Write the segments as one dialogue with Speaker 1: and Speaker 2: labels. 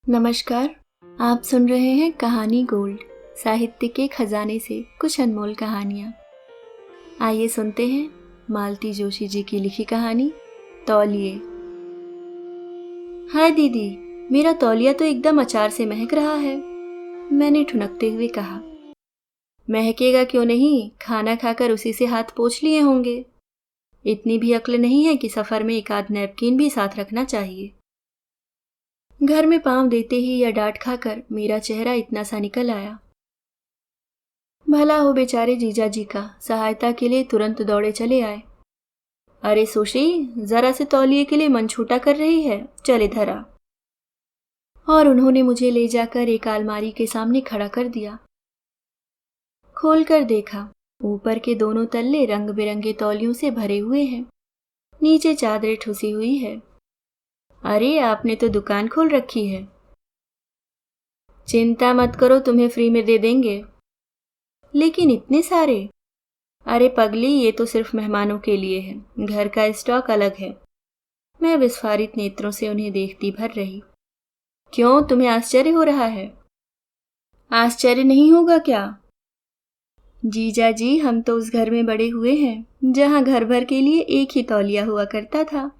Speaker 1: नमस्कार। आप सुन रहे हैं कहानी गोल्ड, साहित्य के खजाने से कुछ अनमोल कहानियाँ। आइए सुनते हैं मालती जोशी जी की लिखी कहानी तौलिए। हाय दीदी, मेरा तौलिया तो एकदम अचार से महक रहा है, मैंने ठुनकते हुए कहा। महकेगा क्यों नहीं, खाना खाकर उसी से हाथ पोंछ लिए होंगे। इतनी भी अक्ल नहीं है कि सफर में एक आध नैपकिन भी साथ रखना चाहिए। घर में पांव देते ही या डांट खाकर मेरा चेहरा इतना सा निकल आया। भला हो बेचारे जीजा जी का, सहायता के लिए तुरंत दौड़े चले आए। अरे सुशी, जरा से तौलिए के लिए मन छोटा कर रही है, चल इधर आ। और उन्होंने मुझे ले जाकर एक अलमारी के सामने खड़ा कर दिया। खोलकर देखा, ऊपर के दोनों तल्ले रंग बिरंगे तौलियों से भरे हुए हैं, नीचे चादरें ठुसी हुई है। अरे आपने तो दुकान खोल रखी है। चिंता मत करो, तुम्हें फ्री में दे देंगे। लेकिन इतने सारे? अरे पगली, ये तो सिर्फ मेहमानों के लिए है, घर का स्टॉक अलग है। मैं विस्फारित नेत्रों से उन्हें देखती भर रही। क्यों, तुम्हें आश्चर्य हो रहा है? आश्चर्य नहीं होगा क्या? जीजा जी, हम तो उस घर में बड़े हुए हैं जहां घर भर के लिए एक ही तौलिया हुआ करता था।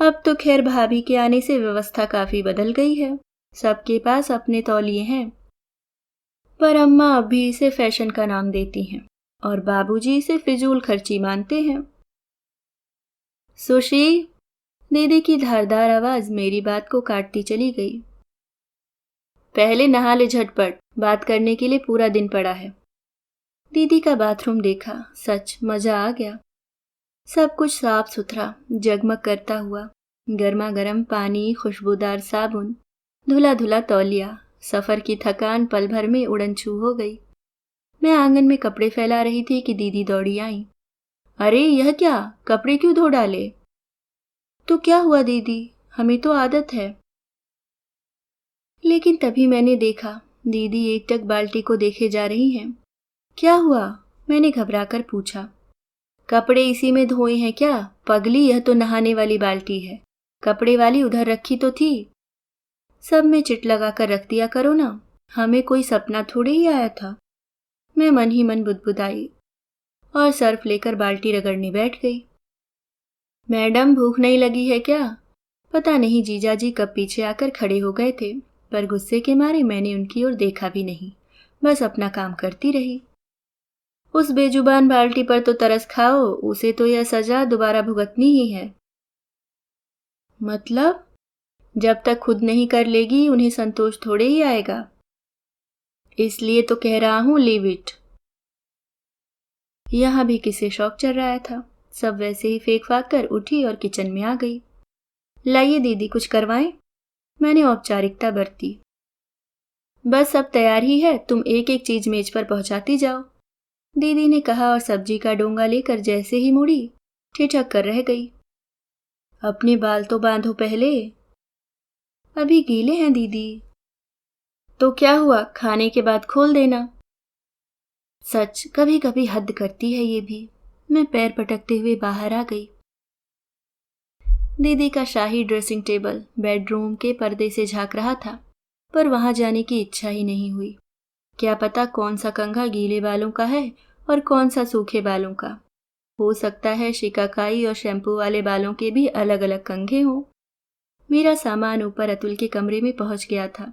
Speaker 1: अब तो खैर भाभी के आने से व्यवस्था काफी बदल गई है, सबके पास अपने तौलिए हैं। पर अम्मा अब भी इसे फैशन का नाम देती हैं और बाबूजी इसे फिजूल खर्ची मानते हैं। सुशी, दीदी की धारदार आवाज मेरी बात को काटती चली गई। पहले नहा ले झटपट, बात करने के लिए पूरा दिन पड़ा है। दीदी का बाथरूम देखा, सच मजा आ गया। सब कुछ साफ सुथरा, जगमग करता हुआ, गर्मा गर्म पानी, खुशबूदार साबुन, धुला धुला तौलिया। सफर की थकान पल भर में उड़न छू हो गई। मैं आंगन में कपड़े फैला रही थी कि दीदी दौड़ी आई। अरे यह क्या, कपड़े क्यों धो डाले? तो क्या हुआ दीदी, हमें तो आदत है। लेकिन तभी मैंने देखा दीदी एकटक बाल्टी को देखे जा रही हैं। क्या हुआ, मैंने घबराकर पूछा। कपड़े इसी में धोए हैं क्या पगली, यह तो नहाने वाली बाल्टी है, कपड़े वाली उधर रखी तो थी। सब में चिट लगा कर रख दिया करो ना, हमें कोई सपना थोड़े ही आया था। मैं मन ही मन बुदबुदाई और सर्फ लेकर बाल्टी रगड़ने बैठ गई। मैडम, भूख नहीं लगी है क्या? पता नहीं जीजाजी कब पीछे आकर खड़े हो गए थे, पर गुस्से के मारे मैंने उनकी ओर देखा भी नहीं, बस अपना काम करती रही। उस बेजुबान बाल्टी पर तो तरस खाओ, उसे तो यह सजा दोबारा भुगतनी ही है। मतलब? जब तक खुद नहीं कर लेगी उन्हें संतोष थोड़े ही आएगा। इसलिए तो कह रहा हूं, लीव इट। यहां भी किसे शौक चढ़ रहा था, सब वैसे ही फेंक फाक कर उठी और किचन में आ गई। लाइए दीदी, कुछ करवाएं? मैंने औपचारिकता बरती। बस अब तैयार ही है, तुम एक एक चीज मेज पर पहुंचाती जाओ, दीदी ने कहा और सब्जी का डोंगा लेकर जैसे ही मुड़ी, ठिठक कर रह गई। अपने बाल तो बांधो पहले। अभी गीले हैं दीदी। तो क्या हुआ, खाने के बाद खोल देना। सच, कभी कभी हद करती है ये भी। मैं पैर पटकते हुए बाहर आ गई। दीदी का शाही ड्रेसिंग टेबल बेडरूम के पर्दे से झांक रहा था, पर वहां जाने की इच्छा ही नहीं हुई। क्या पता कौन सा कंघा गीले बालों का है और कौन सा सूखे बालों का। हो सकता है शिकाकाई और शैम्पू वाले बालों के भी अलग अलग कंघे हों। मेरा सामान ऊपर अतुल के कमरे में पहुंच गया था।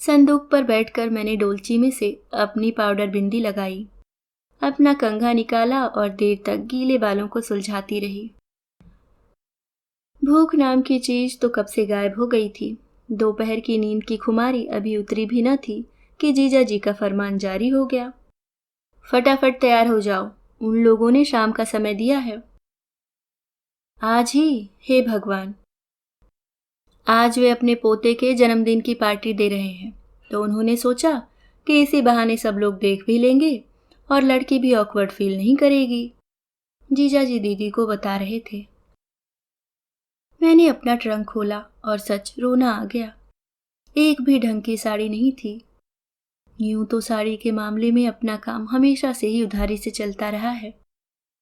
Speaker 1: संदूक पर बैठकर मैंने डोलची में से अपनी पाउडर बिंदी लगाई, अपना कंघा निकाला और देर तक गीले बालों को सुलझाती रही। भूख नाम की चीज तो कब से गायब हो गई थी। दोपहर की नींद की खुमारी अभी उतरी भी न थी कि जीजा जी का फरमान जारी हो गया। फटाफट तैयार हो जाओ, उन लोगों ने शाम का समय दिया है। आज ही? हे भगवान! आज वे अपने पोते के जन्मदिन की पार्टी दे रहे हैं, तो उन्होंने सोचा कि इसी बहाने सब लोग देख भी लेंगे और लड़की भी ऑकवर्ड फील नहीं करेगी। जीजा जी दीदी को बता रहे थे। मैंने अपना ट्रंक खोला और सच रोना आ गया। एक भी ढंग की साड़ी नहीं थी। यूं तो साड़ी के मामले में अपना काम हमेशा से ही उधारी से चलता रहा है।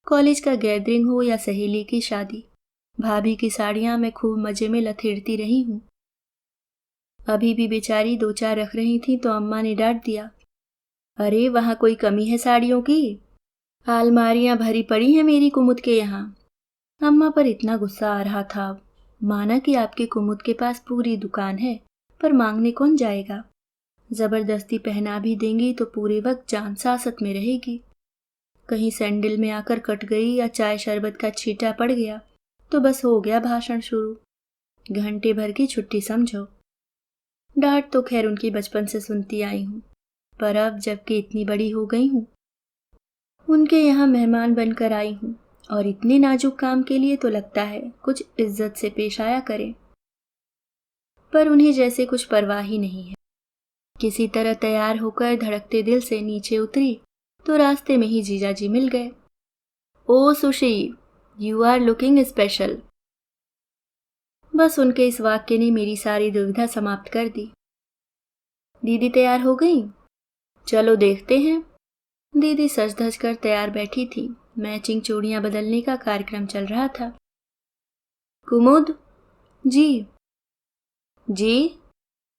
Speaker 1: कॉलेज का गैदरिंग हो या सहेली की शादी, भाभी की साड़ियां मैं खूब मजे में लथेड़ती रही हूं। अभी भी बेचारी 2-4 रख रही थी तो अम्मा ने डांट दिया, अरे वहाँ कोई कमी है साड़ियों की? अलमारियां भरी पड़ी हैं मेरी कुमुद के यहाँ। अम्मा पर इतना गुस्सा आ रहा था अब। माना कि आपके कुमुद के पास पूरी दुकान है, पर मांगने कौन जाएगा? जबरदस्ती पहना भी देंगी तो पूरे वक्त जान सासत में रहेगी। कहीं सैंडल में आकर कट गई या चाय शरबत का छींटा पड़ गया तो बस हो गया भाषण शुरू। घंटे भर की छुट्टी समझो। डांट तो खैर उनकी बचपन से सुनती आई हूँ, पर अब जबकि इतनी बड़ी हो गई हूँ, उनके यहाँ मेहमान बनकर आई हूँ और इतने नाजुक काम के लिए तो लगता है कुछ इज्जत से पेश आया करें। पर उन्हें जैसे कुछ परवाह ही नहीं है। किसी तरह तैयार होकर धड़कते दिल से नीचे उतरी तो रास्ते में ही जीजाजी मिल गए। Oh Sushi, you are looking special. बस उनके इस वाक्य ने मेरी सारी दुविधा समाप्त कर दी। दीदी तैयार हो गई? चलो देखते हैं। दीदी सज धज कर तैयार बैठी थी। मैचिंग चूड़ियां बदलने का कार्यक्रम चल रहा था। कुमुद जी। जी,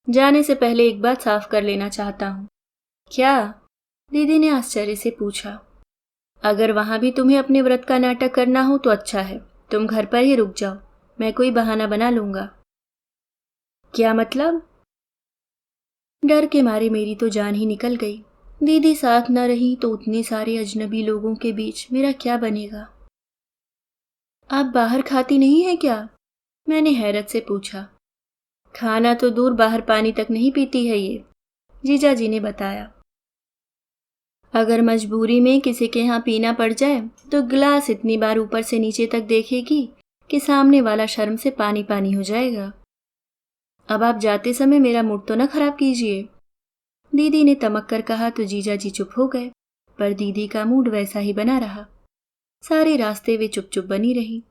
Speaker 1: जाने से पहले एक बात साफ कर लेना चाहता हूँ। क्या? दीदी ने आश्चर्य से पूछा। अगर वहां भी तुम्हें अपने व्रत का नाटक करना हो तो अच्छा है, तुम घर पर ही रुक जाओ, मैं कोई बहाना बना लूंगा। क्या मतलब? डर के मारे मेरी तो जान ही निकल गई। दीदी साथ न रही तो उतने सारे अजनबी लोगों के बीच मेरा क्या बनेगा? आप बाहर खाती नहीं है क्या? मैंने हैरत से पूछा। खाना तो दूर, बाहर पानी तक नहीं पीती है ये, जीजाजी ने बताया। अगर मजबूरी में किसी के यहाँ पीना पड़ जाए तो गिलास इतनी बार ऊपर से नीचे तक देखेगी कि सामने वाला शर्म से पानी पानी हो जाएगा। अब आप जाते समय मेरा मूड तो न खराब कीजिए। दीदी ने तमक कर कहा तो जीजाजी चुप हो गए, पर दीदी का मूड वैसा ही बना रहा। सारे रास्ते वे चुप चुप बनी रही।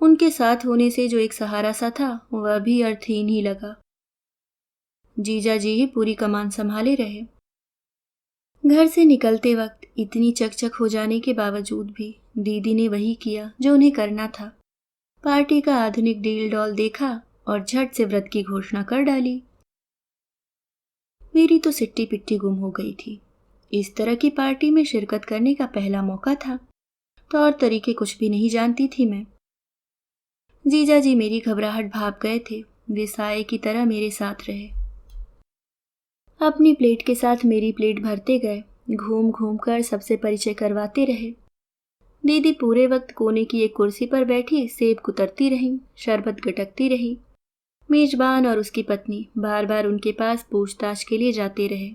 Speaker 1: उनके साथ होने से जो एक सहारा सा था वह भी अर्थहीन ही लगा। जीजाजी ही पूरी कमान संभाले रहे। घर से निकलते वक्त इतनी चकचक हो जाने के बावजूद भी दीदी ने वही किया जो उन्हें करना था। पार्टी का आधुनिक डील डॉल देखा और झट से व्रत की घोषणा कर डाली। मेरी तो सिट्टी पिट्टी गुम हो गई थी। इस तरह की पार्टी में शिरकत करने का पहला मौका था, तो और तरीके कुछ भी नहीं जानती थी मैं। जीजाजी मेरी घबराहट भाप गए थे। वे साए की तरह मेरे साथ रहे। अपनी प्लेट के साथ मेरी प्लेट भरते गए, घूम घूम कर सबसे परिचय करवाते रहे। दीदी पूरे वक्त कोने की एक कुर्सी पर बैठी सेब कुतरती रहीं, शरबत गटकती रही। मेजबान और उसकी पत्नी बार बार उनके पास पूछताछ के लिए जाते रहे।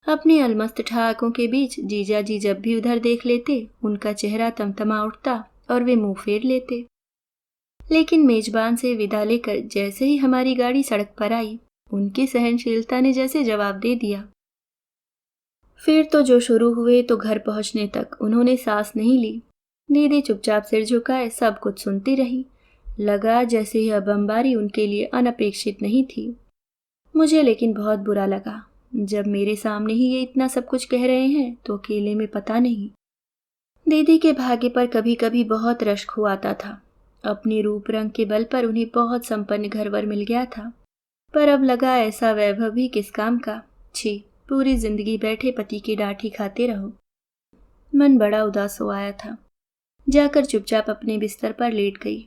Speaker 1: अपने अलमस्त ठहाकों के बीच जीजाजी जब भी उधर देख लेते उनका चेहरा तमतमा उठता और वे मुंह फेर लेते। लेकिन मेजबान से विदा लेकर जैसे ही हमारी गाड़ी सड़क पर आई, उनकी सहनशीलता ने जैसे जवाब दे दिया। फिर तो जो शुरू हुए तो घर पहुंचने तक उन्होंने सांस नहीं ली। दीदी चुपचाप सिर झुकाए सब कुछ सुनती रही। लगा जैसे यह बमबारी उनके लिए अनपेक्षित नहीं थी। मुझे लेकिन बहुत बुरा लगा। जब मेरे सामने ही ये इतना सब कुछ कह रहे हैं तो अकेले में पता नहीं। दीदी के भाग्य पर कभी कभी बहुत रश्क हो आता था। अपने रूप रंग के बल पर उन्हें बहुत संपन्न घरवर मिल गया था, पर अब लगा ऐसा वैभव भी किस काम का। छी, पूरी जिंदगी बैठे पति की डांट ही खाते रहो। मन बड़ा उदास हो आया था। जाकर चुपचाप अपने बिस्तर पर लेट गई।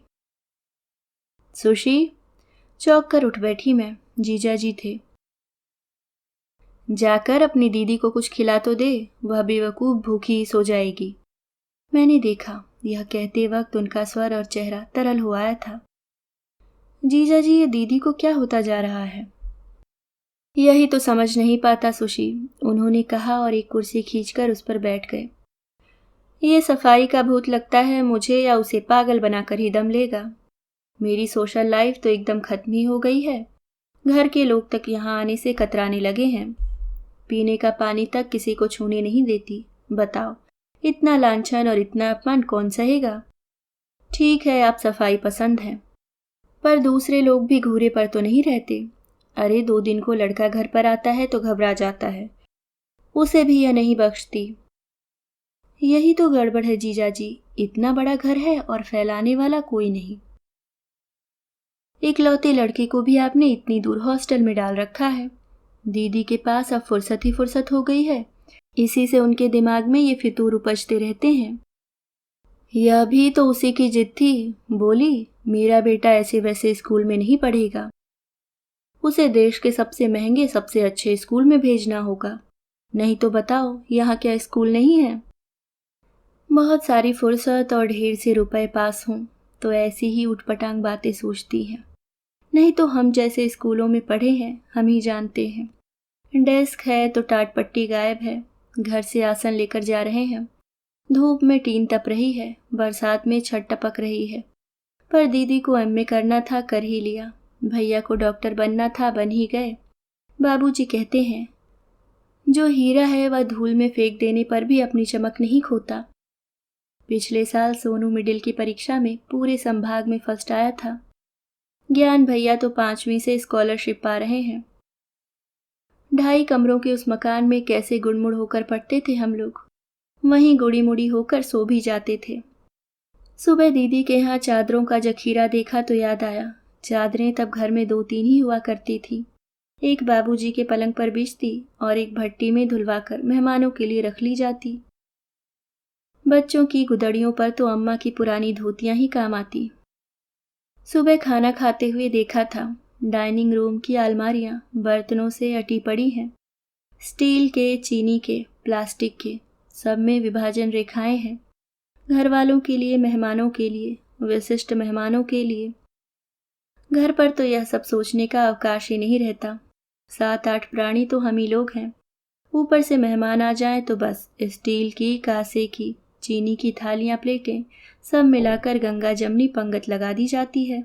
Speaker 1: सुशी, चौंक कर उठ बैठी मैं। जीजाजी थे। जाकर अपनी दीदी को कुछ खिला तो दे, वह बेवकूफ भूखी ही सो जाएगी। मैंने देखा, यह कहते वक्त उनका स्वर और चेहरा तरल हो आया था। जीजाजी, ये दीदी को क्या होता जा रहा है? यही तो समझ नहीं पाता सुशी, उन्होंने कहा और एक कुर्सी खींचकर उस पर बैठ गए। ये सफाई का भूत लगता है मुझे या उसे पागल बनाकर ही दम लेगा। मेरी सोशल लाइफ तो एकदम खत्म ही हो गई है। घर के लोग तक यहाँ आने से कतराने लगे हैं। पीने का पानी तक किसी को छूने नहीं देती। बताओ, इतना लांछन और इतना अपमान कौन सहेगा? ठीक है, आप सफाई पसंद हैं, पर दूसरे लोग भी घूरे पर तो नहीं रहते। अरे 2 दिन को लड़का घर पर आता है तो घबरा जाता है, उसे भी यह नहीं बख्शती। यही तो गड़बड़ है जीजाजी, इतना बड़ा घर है और फैलाने वाला कोई नहीं। इकलौते लड़के को भी आपने इतनी दूर हॉस्टल में डाल रखा है। दीदी के पास अब फुर्सत ही फुर्सत हो गई है, इसी से उनके दिमाग में ये फितूर उपजते रहते हैं। यह भी तो उसी की जिद थी, बोली मेरा बेटा ऐसे वैसे स्कूल में नहीं पढ़ेगा, उसे देश के सबसे महंगे सबसे अच्छे स्कूल में भेजना होगा। नहीं तो बताओ यहाँ क्या स्कूल नहीं है? बहुत सारी फुर्सत और ढेर से रुपए पास हों तो ऐसी ही उटपटांग बातें सोचती हैं। नहीं तो हम जैसे स्कूलों में पढ़े हैं हम ही जानते हैं। डेस्क है तो टाट पट्टी गायब है, घर से आसन लेकर जा रहे हैं। धूप में टीन तप रही है, बरसात में छत टपक रही है। पर दीदी को एमए करना था, कर ही लिया। भैया को डॉक्टर बनना था, बन ही गए। बाबूजी कहते हैं जो हीरा है वह धूल में फेंक देने पर भी अपनी चमक नहीं खोता। पिछले साल सोनू मिडिल की परीक्षा में पूरे संभाग में फर्स्ट आया था। ज्ञान भैया तो 5वीं से स्कॉलरशिप पा रहे हैं। 2.5 कमरों के उस मकान में कैसे गुड़मुड़ होकर पढ़ते थे हम लोग, वहीं गुड़ी मुड़ी होकर सो भी जाते थे। सुबह दीदी के यहाँ चादरों का जखीरा देखा तो याद आया, चादरें तब घर में 2-3 ही हुआ करती थी। एक बाबूजी के पलंग पर बिछती और एक भट्टी में धुलवाकर मेहमानों के लिए रख ली जाती। बच्चों की गुदड़ियों पर तो अम्मा की पुरानी धोतियां ही काम आती। सुबह खाना खाते हुए देखा था, डाइनिंग रूम की अलमारियां बर्तनों से अटी पड़ी हैं। स्टील के, चीनी के, प्लास्टिक के, सब में विभाजन रेखाएं हैं। घर वालों के लिए, मेहमानों के लिए, विशिष्ट मेहमानों के लिए। घर पर तो यह सब सोचने का अवकाश ही नहीं रहता। 7-8 प्राणी तो हम ही लोग हैं। ऊपर से मेहमान आ जाएं तो बस स्टील की, कांसे की, चीनी की थालियां, प्लेटें सब मिलाकर गंगा जमनी पंगत लगा दी जाती है।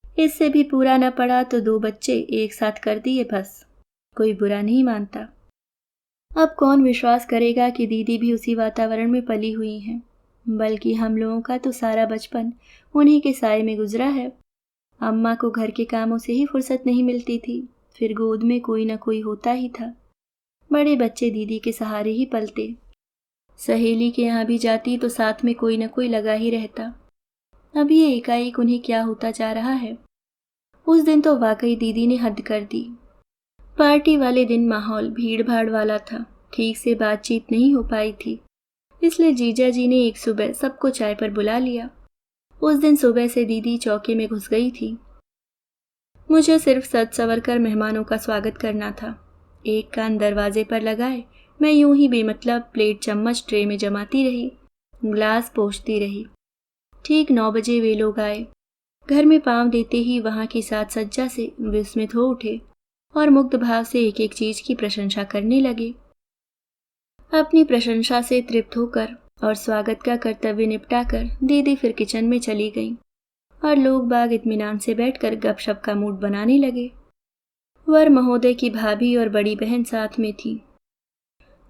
Speaker 1: इससे भी पूरा न पड़ा तो 2 बच्चे एक साथ कर दिए, बस कोई बुरा नहीं मानता। अब कौन विश्वास करेगा कि दीदी भी उसी वातावरण में पली हुई हैं, बल्कि हम लोगों का तो सारा बचपन उन्हीं के साए में गुजरा है। अम्मा को घर के कामों से ही फुर्सत नहीं मिलती थी, फिर गोद में कोई न कोई होता ही था। बड़े बच्चे दीदी के सहारे ही पलते। सहेली के यहाँ भी जाती तो साथ में कोई न कोई लगा ही रहता। अब ये एकाएक उन्हें क्या होता जा रहा है। उस दिन तो वाकई दीदी ने हद कर दी। पार्टी वाले दिन माहौल भीड़ भाड़ वाला था, ठीक से बातचीत नहीं हो पाई थी, इसलिए जीजा जी ने एक सुबह सबको चाय पर बुला लिया। उस दिन सुबह से दीदी चौके में घुस गई थी। मुझे सिर्फ सज संवर कर मेहमानों का स्वागत करना था। एक कान दरवाजे पर लगाए मैं यूं ही बेमतलब प्लेट चम्मच ट्रे में जमाती रही, ग्लास पोंछती रही। ठीक 9 बजे वे लोग आए। घर में पांव देते ही वहां की साज सज्जा से विस्मित हो उठे और मुग्ध भाव से एक एक चीज की प्रशंसा करने लगे। अपनी प्रशंसा से तृप्त होकर और स्वागत का कर्तव्य निपटाकर दीदी फिर किचन में चली गईं और लोग बाग इत्मीनान से बैठकर गपशप का मूड बनाने लगे। वर महोदय की भाभी और बड़ी बहन साथ में थी।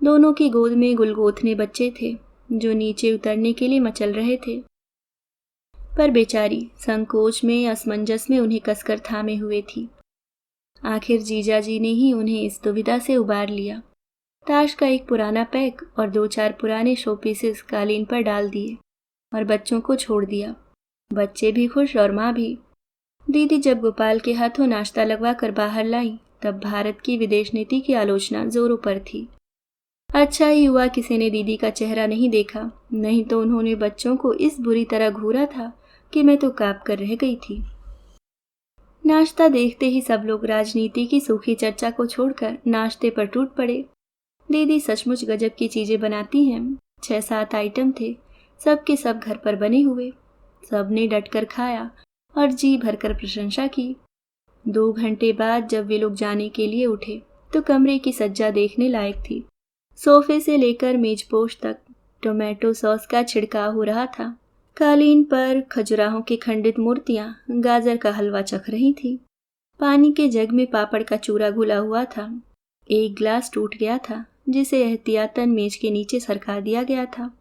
Speaker 1: दोनों की गोद में गुलगोथने बच्चे थे जो नीचे उतरने के लिए मचल रहे थे, पर बेचारी संकोच में, असमंजस में उन्हें कसकर थामे हुए थी। आखिर जीजाजी ने ही उन्हें इस दुविधा से उबार लिया। ताश का एक पुराना पैक और 2-4 पुराने शोपीसेस कालीन पर डाल दिए और बच्चों को छोड़ दिया। बच्चे भी खुश और माँ भी। दीदी जब गोपाल के हाथों नाश्ता लगवा कर बाहर लाई तब भारत की विदेश नीति की आलोचना जोरों पर थी। अच्छा ही हुआ किसी ने दीदी का चेहरा नहीं देखा, नहीं तो उन्होंने बच्चों को इस बुरी तरह घूरा था कि मैं तो काँप कर रह गई थी। नाश्ता देखते ही सब लोग राजनीति की सूखी चर्चा को छोड़कर नाश्ते पर टूट पड़े। दीदी सचमुच गजब की चीजें बनाती हैं। 6-7 आइटम थे, सब के सब घर पर बने हुए। सबने डटकर खाया और जी भरकर प्रशंसा की। 2 घंटे बाद जब वे लोग जाने के लिए उठे तो कमरे की सज्जा देखने लायक थी। सोफे से लेकर मेजपोश तक टोमेटो सॉस का छिड़काव हो रहा था। कालीन पर खजुराहों की खंडित मूर्तियां गाजर का हलवा चख रही थी। पानी के जग में पापड़ का चूरा घुला हुआ था। एक गिलास टूट गया था जिसे एहतियातन मेज के नीचे सरका दिया गया था।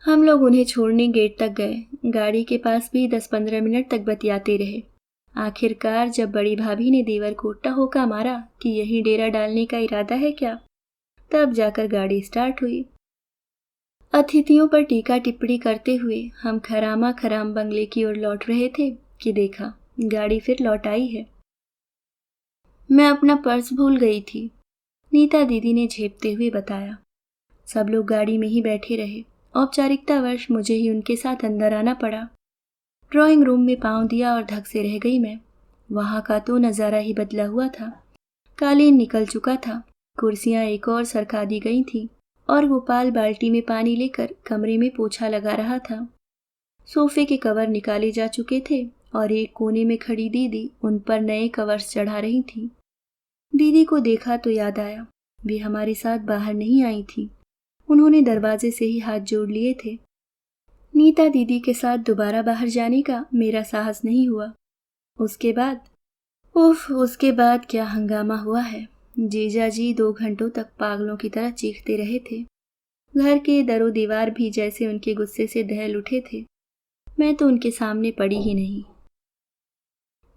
Speaker 1: हम लोग उन्हें छोड़ने गेट तक गए। गाड़ी के पास भी 10-15 मिनट तक बतियाते रहे। आखिरकार जब बड़ी भाभी ने देवर को टहोका मारा कि यही डेरा डालने का इरादा है क्या, तब जाकर गाड़ी स्टार्ट हुई। अतिथियों पर टीका टिप्पणी करते हुए हम खरामा खराम बंगले की ओर लौट रहे थे कि देखा गाड़ी फिर लौट आई है। मैं अपना पर्स भूल गई थी, नीता दीदी ने झेपते हुए बताया। सब लोग गाड़ी में ही बैठे रहे। औपचारिकतावश मुझे ही उनके साथ अंदर आना पड़ा। ड्राइंग रूम में पांव दिया और धक से रह गई मैं। वहां का तो नज़ारा ही बदला हुआ था। कालीन निकल चुका था, कुर्सियां एक और सरका दी गई थीं और गोपाल बाल्टी में पानी लेकर कमरे में पोछा लगा रहा था। सोफे के कवर निकाले जा चुके थे और एक कोने में खड़ी दीदी उन पर नए कवर्स चढ़ा रही थी। दीदी को देखा तो याद आया, वे हमारे साथ बाहर नहीं आई थी। उन्होंने दरवाजे से ही हाथ जोड़ लिए थे। नीता दीदी के साथ दोबारा बाहर जाने का मेरा साहस नहीं हुआ। उसके बाद क्या हंगामा हुआ है। जीजा जी 2 घंटों तक पागलों की तरह चीखते रहे थे। घर के दरो दीवार भी जैसे उनके गुस्से से दहल उठे थे। मैं तो उनके सामने पड़ी ही नहीं।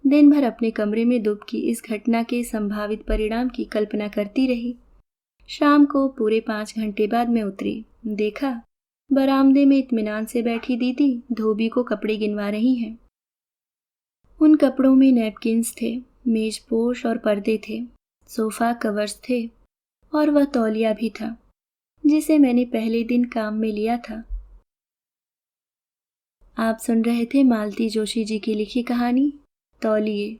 Speaker 1: दिन भर अपने कमरे में दुबकी इस घटना के संभावित परिणाम की कल्पना करती रही। शाम को पूरे 5 घंटे बाद मैं उतरी। देखा, बरामदे में इत्मीनान से बैठी दीदी धोबी को कपड़े गिनवा रही हैं। उन कपड़ों में नैपकिन्स थे, मेजपोश और पर्दे थे, सोफा कवर्स थे और वह तौलिया भी था जिसे मैंने पहले दिन काम में लिया था। आप सुन रहे थे मालती जोशी जी की लिखी कहानी तौलिए।